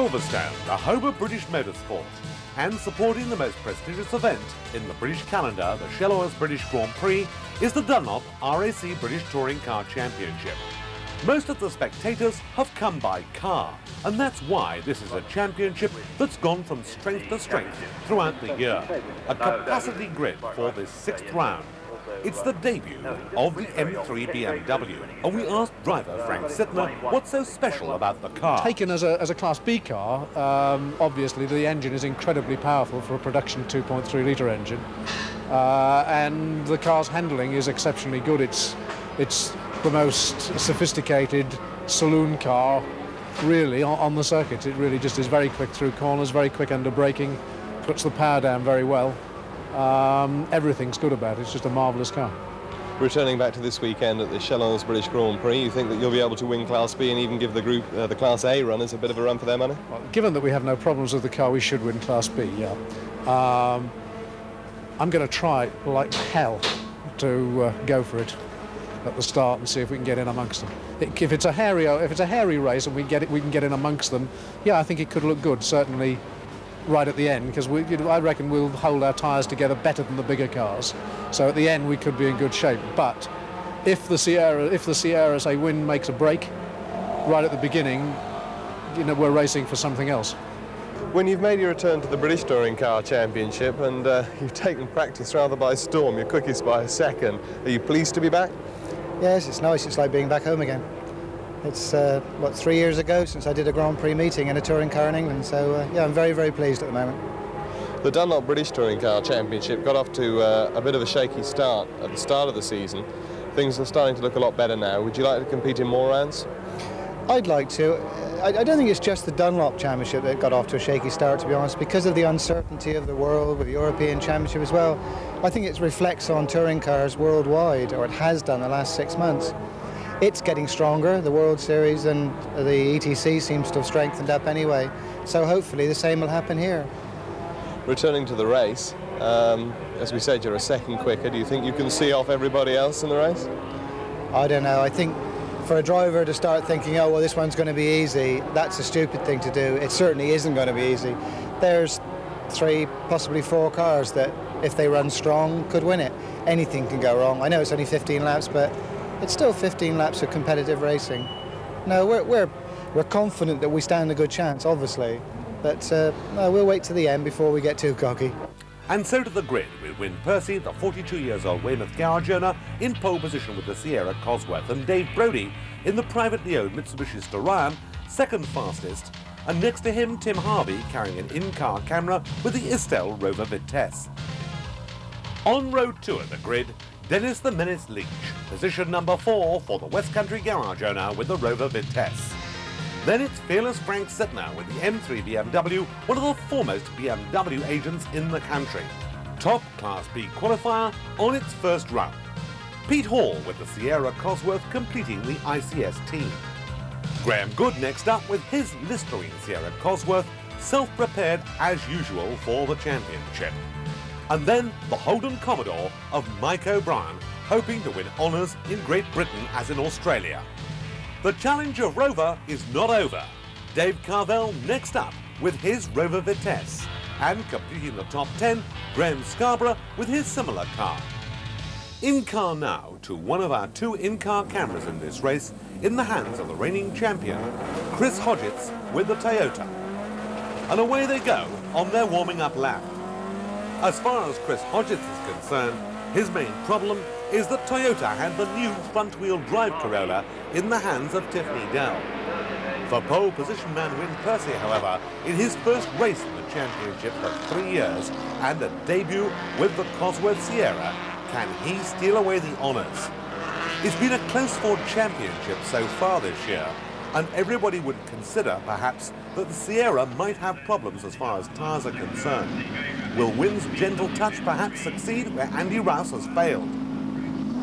Silverstone, the home of British motorsport, and supporting the most prestigious event in the British calendar, the Shellows British Grand Prix, is the Dunlop RAC British Touring Car Championship. Most of the spectators have come by car, and that's why this is a championship that's gone from strength to strength throughout the year. A capacity grid for this sixth round. It's the debut of the M3 BMW, and we asked driver Frank Sittner what's so special about the car. Taken as a Class B car, obviously the engine is incredibly powerful for a production 2.3 litre engine, and the car's handling is exceptionally good. It's the most sophisticated saloon car really on the circuit. It really just is very quick through corners, very quick under braking, puts the power down very well. Everything's good about it. It's just a marvellous car. Returning back to this weekend at the Shellows British Grand Prix, you think that you'll be able to win Class B and even give the group, the Class A runners, a bit of a run for their money? Well, given that we have no problems with the car, we should win Class B, yeah. I'm going to try like hell to go for it at the start and see if we can get in amongst them. If it's a hairy race and we can get in amongst them, yeah, I think it could look good, certainly right at the end, because I reckon we'll hold our tyres together better than the bigger cars. So at the end we could be in good shape. But if the Sierra say win makes a break right at the beginning, you know, we're racing for something else. When you've made your return to the British Touring Car Championship and you've taken practice rather by storm, you're quickest by a second, are you pleased to be back? Yes, it's nice. It's like being back home again. It's, 3 years ago since I did a Grand Prix meeting in a touring car in England, so yeah, I'm very, very pleased at the moment. The Dunlop British Touring Car Championship got off to a bit of a shaky start at the start of the season. Things are starting to look a lot better now. Would you like to compete in more rounds? I'd like to. I don't think it's just the Dunlop Championship that got off to a shaky start, to be honest, because of the uncertainty of the world with the European Championship as well. I think it reflects on touring cars worldwide, or it has done the last 6 months. It's getting stronger. The World Series and the ETC seems to have strengthened up anyway. So hopefully the same will happen here. Returning to the race, as we said, you're a second quicker. Do you think you can see off everybody else in the race? I don't know. I think for a driver to start thinking, oh, well, this one's going to be easy, that's a stupid thing to do. It certainly isn't going to be easy. There's 3, possibly 4 cars that, if they run strong, could win it. Anything can go wrong. I know it's only 15 laps, but it's still 15 laps of competitive racing. No, we're confident that we stand a good chance, obviously, but no, we'll wait to the end before we get too cocky. And so to the grid, with Win Percy, the 42-years-old Weymouth garage owner, in pole position with the Sierra Cosworth, and Dave Brodie in the privately owned Mitsubishi Starion, second fastest, and next to him Tim Harvey carrying an in-car camera with the Estelle Rover Vitesse. On road 2 at the grid, Dennis the Menace Leach, position number 4 for the West Country garage owner with the Rover Vitesse. Then it's fearless Frank Sittner with the M3 BMW, one of the foremost BMW agents in the country. Top Class B qualifier on its first run. Pete Hall with the Sierra Cosworth completing the ICS team. Graham Good next up with his Listerine Sierra Cosworth, self-prepared as usual for the championship. And then the Holden Commodore of Mike O'Brien, hoping to win honours in Great Britain as in Australia. The challenge of Rover is not over. Dave Carvell next up with his Rover Vitesse, and completing the top 10, Graham Scarborough with his similar car. In-car now to one of our 2 in-car cameras in this race, in the hands of the reigning champion, Chris Hodgetts with the Toyota. And away they go on their warming-up lap. As far as Chris Hodgetts is concerned, his main problem is that Toyota had the new front-wheel drive Corolla in the hands of Tiffany Dell. For pole position man Win Percy, however, in his first race in the championship for 3 years and a debut with the Cosworth Sierra, can he steal away the honours? It's been a close-fought championship so far this year, and everybody would consider, perhaps, that the Sierra might have problems as far as tyres are concerned. Will Win's gentle touch perhaps succeed where Andy Rouse has failed?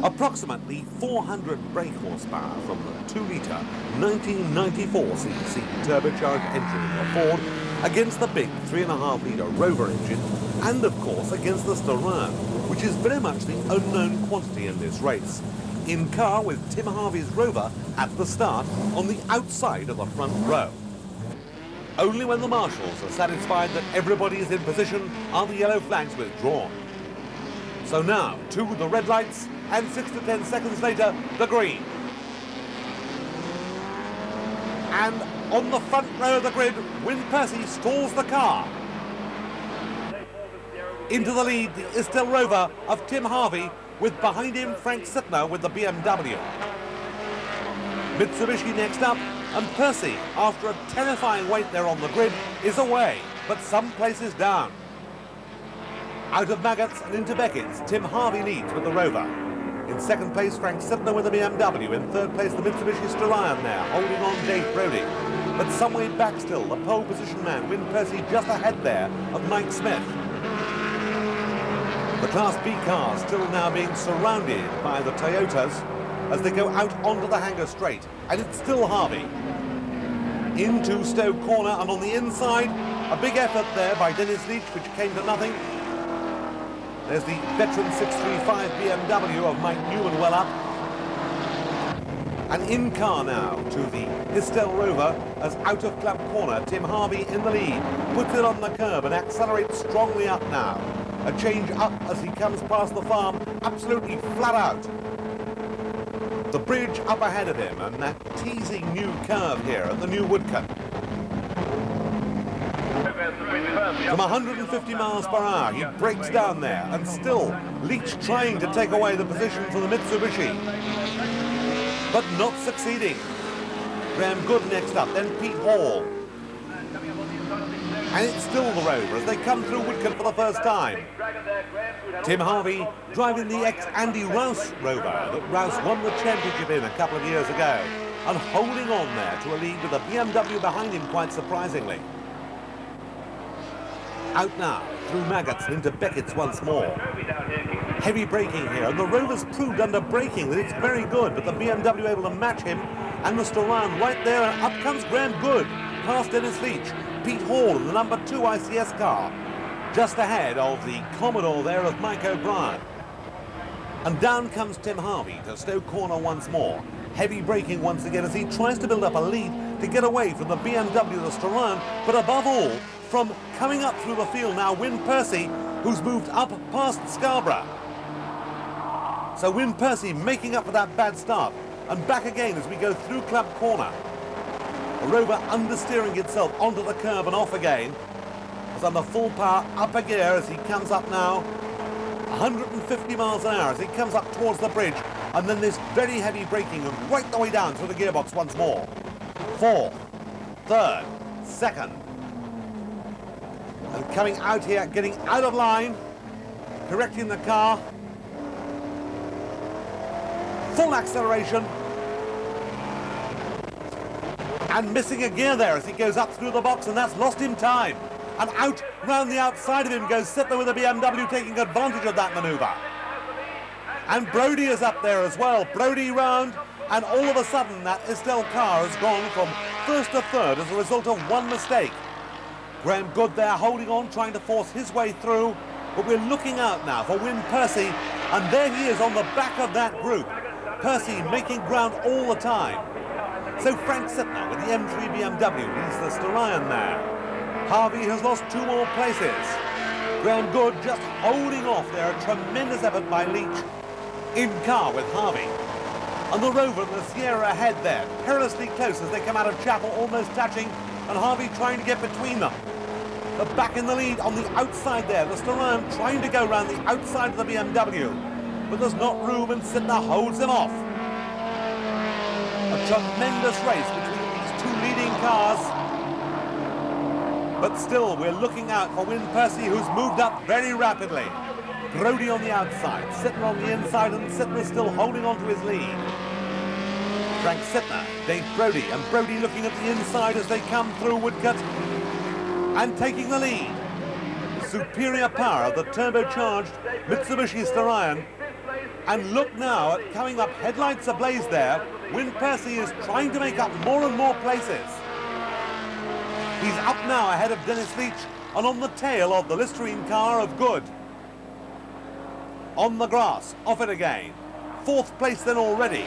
Approximately 400 brake horsepower from the 2-litre 1994cc turbocharged engine in the Ford against the big 3.5-litre Rover engine, and of course against the Starion, which is very much the unknown quantity in this race. In car with Tim Harvey's Rover at the start on the outside of the front row. Only when the marshals are satisfied that everybody is in position are the yellow flags withdrawn. So now, to the red lights, and 6 to 10 seconds later, the green. And on the front row of the grid, Win Percy stalls the car. Into the lead, is still Rover of Tim Harvey, with behind him Frank Sittner with the BMW. Mitsubishi next up, and Percy, after a terrifying wait there on the grid, is away, but some places down. Out of Maggots and into Beckett's, Tim Harvey leads with the Rover. In second place, Frank Sittner with the BMW. In third place, the Mitsubishi Starion there, holding on Dave Brodie. But some way back still, the pole position man, Win Percy, just ahead there of Mike Smith. The Class B cars still now being surrounded by the Toyotas as they go out onto the hangar straight. And it's still Harvey. Into Stowe Corner, and on the inside, a big effort there by Dennis Leach, which came to nothing. There's the veteran 635 BMW of Mike Newman well up. And in car now to the Histel Rover as out of Club Corner, Tim Harvey in the lead, puts it on the curb and accelerates strongly up now. A change up as he comes past the farm, absolutely flat out. The bridge up ahead of him and that teasing new curve here at the new Woodcut. From 150 miles per hour, he breaks down there, and still Leach trying to take away the position for the Mitsubishi, but not succeeding. Graham Good next up, then Pete Hall. And it's still the Rover as they come through Woodcut for the first time. Tim Harvey driving the ex-Andy Rouse Rover that Rouse won the championship in a couple of years ago, and holding on there to a lead with a BMW behind him quite surprisingly. Out now, through Maggots and into Beckett's once more. Heavy braking here, and the Rover's proved under braking that it's very good, but the BMW able to match him, and the Starion right there, and up comes Graham Good, past Dennis Leach, Pete Hall in the number 2 ICS car, just ahead of the Commodore there of Mike O'Brien. And down comes Tim Harvey to Stowe Corner once more. Heavy braking once again as he tries to build up a lead to get away from the BMW, the Starion, but above all, from coming up through the field now, Win Percy, who's moved up past Scarborough. So Win Percy making up for that bad start, and back again as we go through Club Corner. The Rover understeering itself onto the curb and off again. It's under full power, up a gear as he comes up now. 150 miles an hour as he comes up towards the bridge, and then this very heavy braking and right the way down through the gearbox once more. Fourth, third, second. And coming out here, getting out of line, correcting the car. Full acceleration. And missing a gear there as he goes up through the box, and that's lost him time. And out round the outside of him goes Sittler with a BMW, taking advantage of that manoeuvre. And Brodie is up there as well. Brodie round, and all of a sudden that Estelle car has gone from first to third as a result of one mistake. Graham Good there holding on, trying to force his way through, but we're looking out now for Win Percy, and there he is on the back of that group. Percy making ground all the time. So Frank Sittner with the M3 BMW leads the Starion there. Harvey has lost 2 more places. Graham Good just holding off there, a tremendous effort by Leach. In car with Harvey. And the Rover and the Sierra ahead there, perilously close as they come out of Chapel, almost touching, and Harvey trying to get between them. But back in the lead on the outside there, the Starion trying to go round the outside of the BMW, but there's not room, and Sittner holds him off. A tremendous race between these 2 leading cars, but still we're looking out for Win Percy, who's moved up very rapidly. Brodie on the outside, Sittner on the inside, and Sittner still holding on to his lead. Frank Sittner, Dave Brodie, and Brodie looking at the inside as they come through Woodcut and taking the lead. The superior power of the turbocharged Mitsubishi Starion. And look now at coming up, headlights ablaze there. Win Percy is trying to make up more and more places. He's up now ahead of Dennis Leach and on the tail of the Listerine car of Good. On the grass, off it again. 4th place then already.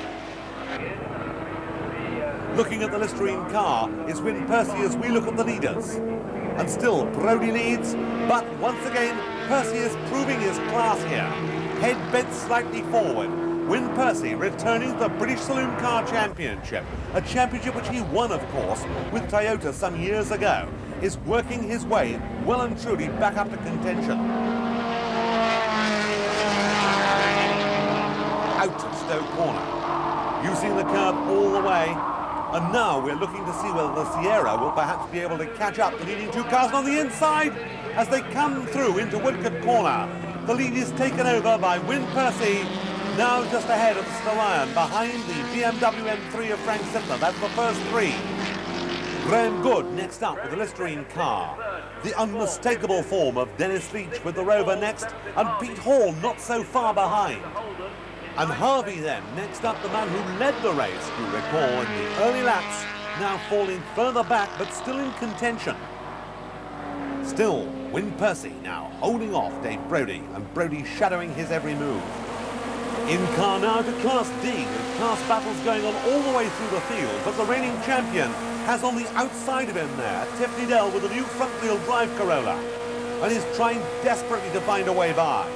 Looking at the Listerine car is Win Percy as we look at the leaders. And still Brodie leads, but once again Percy is proving his class here. Head bent slightly forward. Win Percy returning to the British Saloon Car Championship, a championship which he won, of course, with Toyota some years ago, is working his way well and truly back up to contention. Out of Stowe Corner, using the curb all the way, and now we're looking to see whether the Sierra will perhaps be able to catch up the leading two cars on the inside as they come through into Woodcote Corner. The lead is taken over by Win Percy, now just ahead of Stalayan, behind the BMW M3 of Frank Sittler. That's the first three. Graham Good next up with the Listerine car. The unmistakable form of Dennis Leach with the Rover next, and Pete Hall not so far behind. And Harvey then, next up, the man who led the race, you recall, in the early laps, now falling further back, but still in contention. Still, Win Percy now holding off Dave Brodie, and Brodie shadowing his every move. In car now to Class D, with class battles going on all the way through the field, but the reigning champion has on the outside of him there, Tiffany Dell with a new front-wheel drive Corolla, and is trying desperately to find a way by.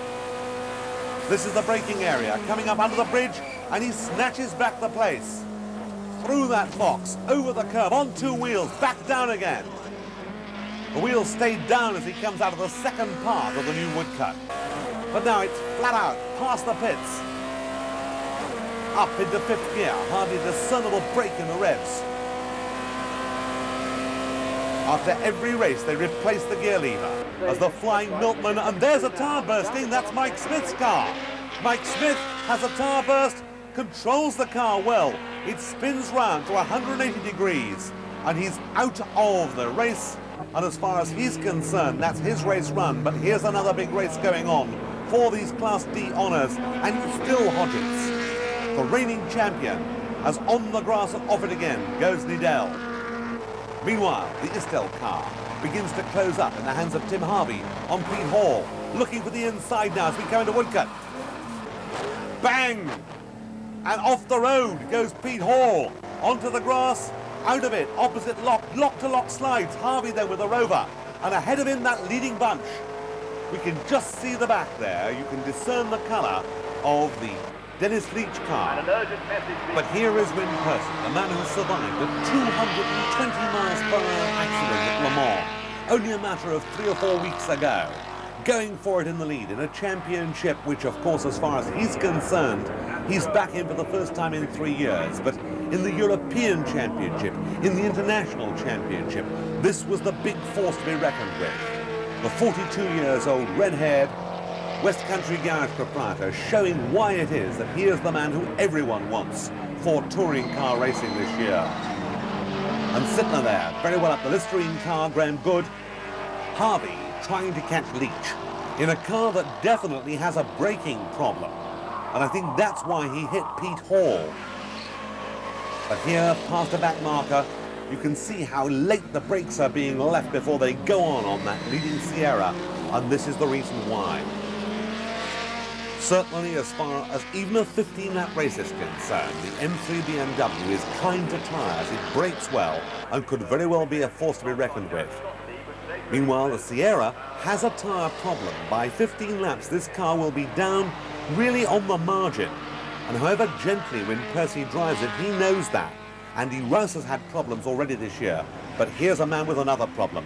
This is the braking area, coming up under the bridge, and he snatches back the place. Through that box, over the curb, on two wheels, back down again. The wheels stayed down as he comes out of the second part of the new Woodcote. But now it's flat out, past the pits. Up into fifth gear, hardly a discernible break in the revs. After every race, they replace the gear lever as the flying milkman, and there's a tyre bursting. That's Mike Smith's car. Mike Smith has a tyre burst, controls the car well. It spins round to 180 degrees, and he's out of the race. And as far as he's concerned, that's his race run. But here's another big race going on for these Class D honours, and still Hodgetts, the reigning champion, as on the grass and off it again goes Liddell. Meanwhile, the Istel car begins to close up in the hands of Tim Harvey on Pete Hall, looking for the inside now as we come into Woodcote. Bang! And off the road goes Pete Hall, onto the grass, out of it, opposite lock-to-lock slides. Harvey then with the Rover, and ahead of him that leading bunch. We can just see the back there. You can discern the colour of the Dennis Leach car. But here is Win Percy, the man who survived a 220 miles per hour accident at Le Mans only a matter of 3 or 4 weeks ago, going for it in the lead in a championship which, of course, as far as he's concerned, he's back in for the first time in 3 years. But in the European Championship, in the International Championship, this was the big force to be reckoned with. The 42 years old, red-haired, West Country garage proprietor, showing why it is that he is the man who everyone wants for touring car racing this year. And Sittler there, very well up the Listerine car, Graham Good. Harvey trying to catch Leach in a car that definitely has a braking problem. And I think that's why he hit Pete Hall. But here, past a back marker, you can see how late the brakes are being left before they go on that leading Sierra, and this is the reason why. Certainly, as far as even a 15-lap race is concerned, the M3 BMW is kind to tyres, it brakes well, and could very well be a force to be reckoned with. Meanwhile, the Sierra has a tyre problem. By 15 laps, this car will be down really on the margin. And however gently Win Percy drives it, he knows that. Andy Rouse has had problems already this year, but here's a man with another problem.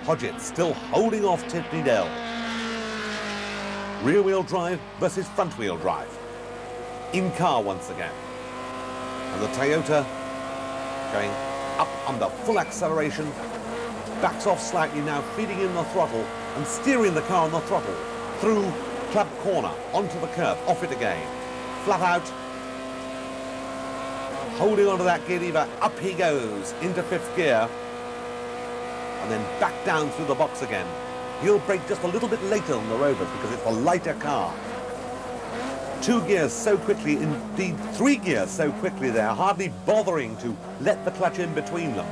Hodgetts still holding off Tiffany Dell. Rear-wheel drive versus front-wheel drive. In car once again. And the Toyota going up under full acceleration, backs off slightly now, feeding in the throttle and steering the car on the throttle through Club Corner, onto the curb, off it again. Flat out, holding onto that gear lever, up he goes into fifth gear, and then back down through the box again. He'll brake just a little bit later than the Rovers because it's a lighter car. 2 gears so quickly, indeed 3 gears so quickly there, hardly bothering to let the clutch in between them.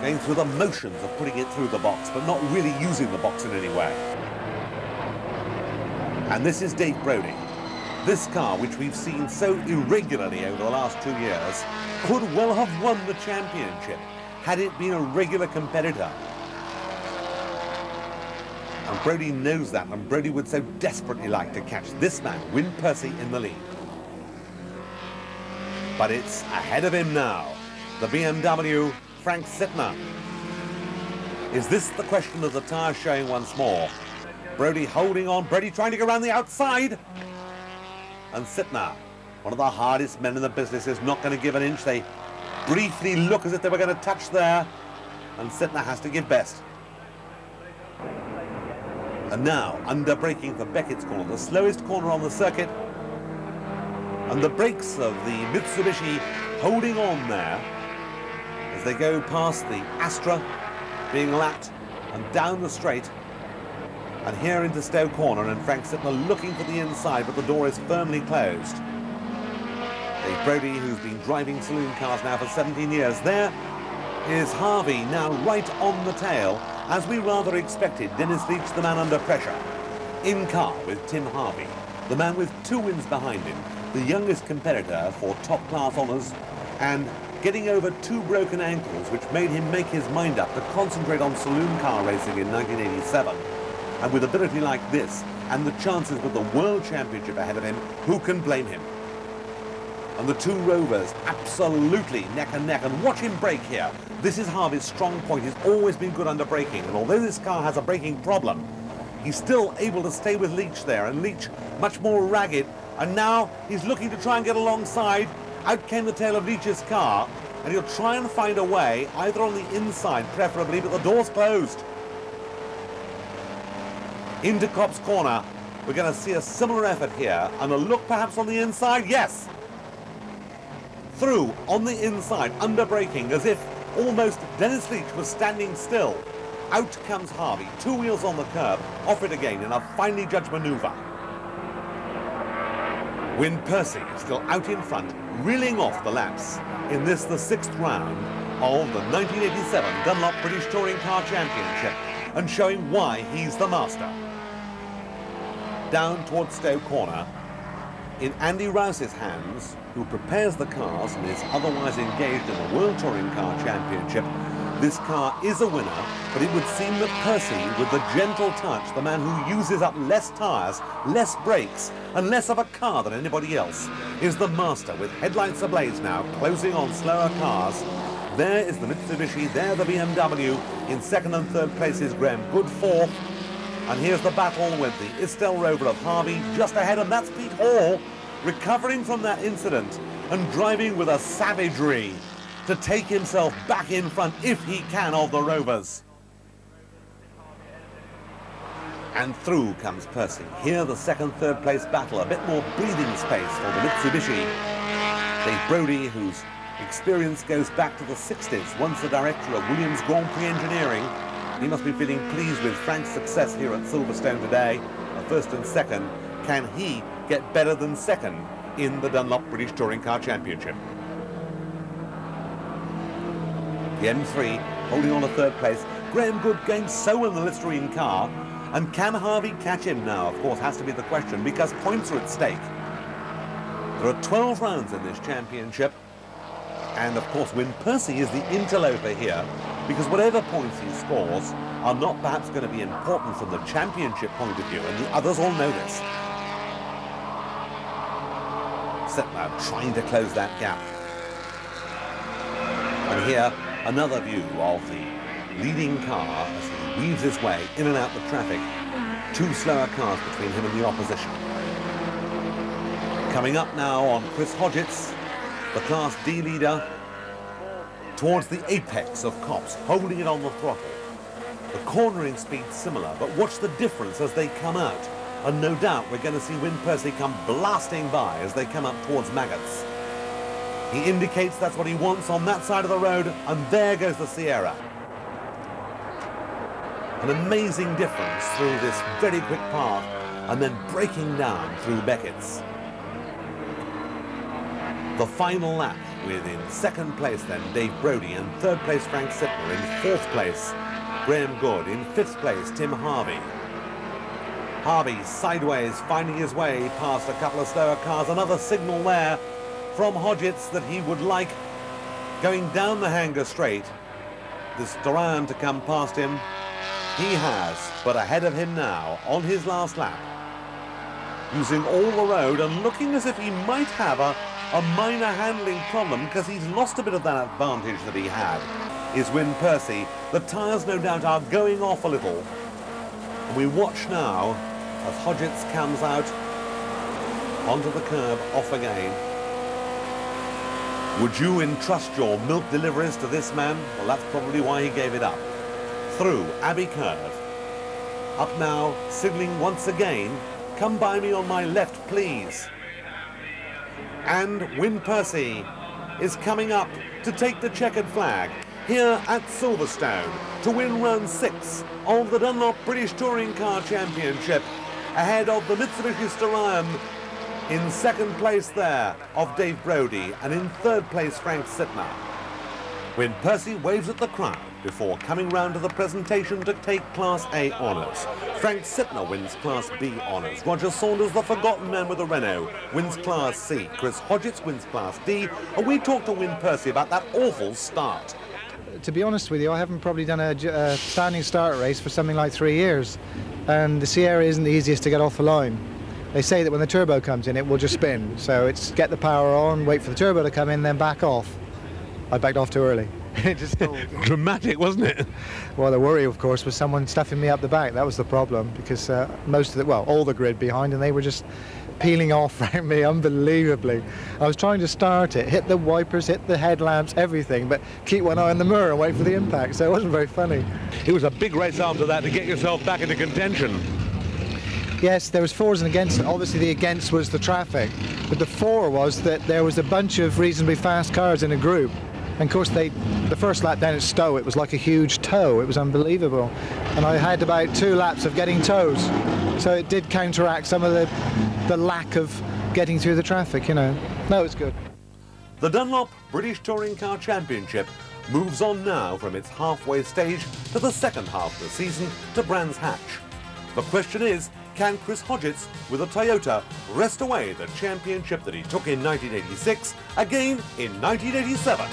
Going through the motions of putting it through the box, but not really using the box in any way. And this is Dave Brodie. this car, which we've seen so irregularly over the last 2 years, could well have won the championship had it been a regular competitor. And Brodie knows that, and Brodie would so desperately like to catch this man, Win Percy, in the lead. But it's ahead of him now, the BMW, Frank Sittner. Is this the question of the tyres showing once more? Brodie holding on, Brodie trying to go around the outside. And Sittner, one of the hardest men in the business, is not going to give an inch. They briefly look as if they were going to touch there, and Sittner has to give best. And now, under braking for Beckett's corner, the slowest corner on the circuit. And the brakes of the Mitsubishi holding on there as they go past the Astra, being lapped and down the straight. And here into Stowe Corner, and Frank Sittner looking for the inside, but the door is firmly closed. Dave Brodie, who's been driving saloon cars now for 17 years. There is Harvey, now right on the tail. As we rather expected, Dennis Leach, the man under pressure. In car with Tim Harvey, the man with 2 wins behind him, the youngest competitor for top-class honours, and getting over 2 broken ankles, which made him make his mind up to concentrate on saloon car racing in 1987. And with ability like this, and the chances with the World Championship ahead of him, who can blame him? And the 2 Rovers absolutely neck and neck, and watch him brake here. This is Harvey's strong point. He's always been good under braking, and although this car has a braking problem, he's still able to stay with Leach there, and Leach much more ragged, and now he's looking to try and get alongside. Out came the tail of Leach's car, and he'll try and find a way, either on the inside preferably, but the door's closed. Into Copse Corner, we're going to see a similar effort here, and a look perhaps on the inside, yes! Through on the inside, under braking, as if almost Dennis Leach was standing still. Out comes Harvey, 2 wheels on the curb, off it again in a finely judged manoeuvre. Win Percy still out in front, reeling off the laps in this, the 6th round of the 1987 Dunlop British Touring Car Championship, and showing why he's the master. Down towards Stowe Corner, in Andy Rouse's hands, who prepares the cars and is otherwise engaged in the World Touring Car Championship. This car is a winner, but it would seem that Percy, with the gentle touch, the man who uses up less tyres, less brakes, and less of a car than anybody else, is the master, with headlights ablaze now, closing on slower cars. There is the Mitsubishi, there the BMW. In 2nd and 3rd place is Graham Good, 4th. And here's the battle with the Istel Rover of Harvey just ahead, and that's Pete Hall, recovering from that incident and driving with a savagery to take himself back in front, if he can, of the Rovers. And through comes Percy. Here the 2nd, 3rd place battle, a bit more breathing space for the Mitsubishi. Dave Brodie, whose experience goes back to the 60s, once the director of Williams Grand Prix Engineering. He must be feeling pleased with Frank's success here at Silverstone today. 1st and 2nd. Can he get better than 2nd in the Dunlop British Touring Car Championship? The M3 holding on to 3rd place. Graham Good going so in the Listerine car. And can Harvey catch him now? Of course, has to be the question, because points are at stake. There are 12 rounds in this championship. And of course, Win Percy is the interloper here, because whatever points he scores are not perhaps going to be important from the championship point of view, and the others all know this. Sittner trying to close that gap. And here, another view of the leading car as he weaves his way in and out the traffic. 2 slower cars between him and the opposition. Coming up now on Chris Hodgetts, the Class D leader, towards the apex of Copse, holding it on the throttle. The cornering speed similar, but watch the difference as they come out. And no doubt we're going to see Win Percy come blasting by as they come up towards Maggots. He indicates that's what he wants on that side of the road, and there goes the Sierra. An amazing difference through this very quick path, and then breaking down through Beckett's. The final lap, with in 2nd place then Dave Brodie, and 3rd place Frank Sittner, in 4th place Graham Good, in 5th place Tim Harvey. Harvey sideways, finding his way past a couple of slower cars. Another signal there from Hodgetts that he would like, going down the hanger straight, this Duran to come past him. He has, but ahead of him now on his last lap, using all the road and looking as if he might have a minor handling problem, because he's lost a bit of that advantage that he had, is Win Percy. The tyres no doubt are going off a little. And we watch now as Hodgetts comes out onto the curb, off again. Would you entrust your milk deliveries to this man? Well, that's probably why he gave it up. Through Abbey Curve. Up now, signalling once again, come by me on my left, please. And Win Percy is coming up to take the checkered flag here at Silverstone to win round 6 of the Dunlop British Touring Car Championship, ahead of the Mitsubishi Starion. In second place there of Dave Brodie, and in third place Frank Sittner. Win Percy waves at the crowd before coming round to the presentation to take Class A honours. Frank Sittner wins Class B honours. Roger Saunders, the forgotten man with the Renault, wins Class C. Chris Hodgetts wins Class D. And we talked to Win Percy about that awful start. To be honest with you, I haven't probably done a standing start race for something like 3 years. And the Sierra isn't the easiest to get off the line. They say that when the turbo comes in, it will just spin. So it's get the power on, wait for the turbo to come in, then back off. I backed off too early. It just Dramatic, wasn't it? Well, the worry, of course, was someone stuffing me up the back. That was the problem, because all the grid behind, and they were just peeling off around me unbelievably. I was trying to start it, hit the wipers, hit the headlamps, everything, but keep one eye on the mirror and wait for the impact. So it wasn't very funny. It was a big race after that to get yourself back into contention. Yes, there was fors and against. Obviously the against was the traffic, but the for was that there was a bunch of reasonably fast cars in a group. And of course the first lap down at Stowe, it was like a huge tow. It was unbelievable. And I had about 2 laps of getting tows. So it did counteract some of the lack of getting through the traffic, you know. No, it was good. The Dunlop British Touring Car Championship moves on now from its halfway stage to the second half of the season to Brands Hatch. The question is, can Chris Hodgetts with a Toyota wrest away the championship that he took in 1986 again in 1987?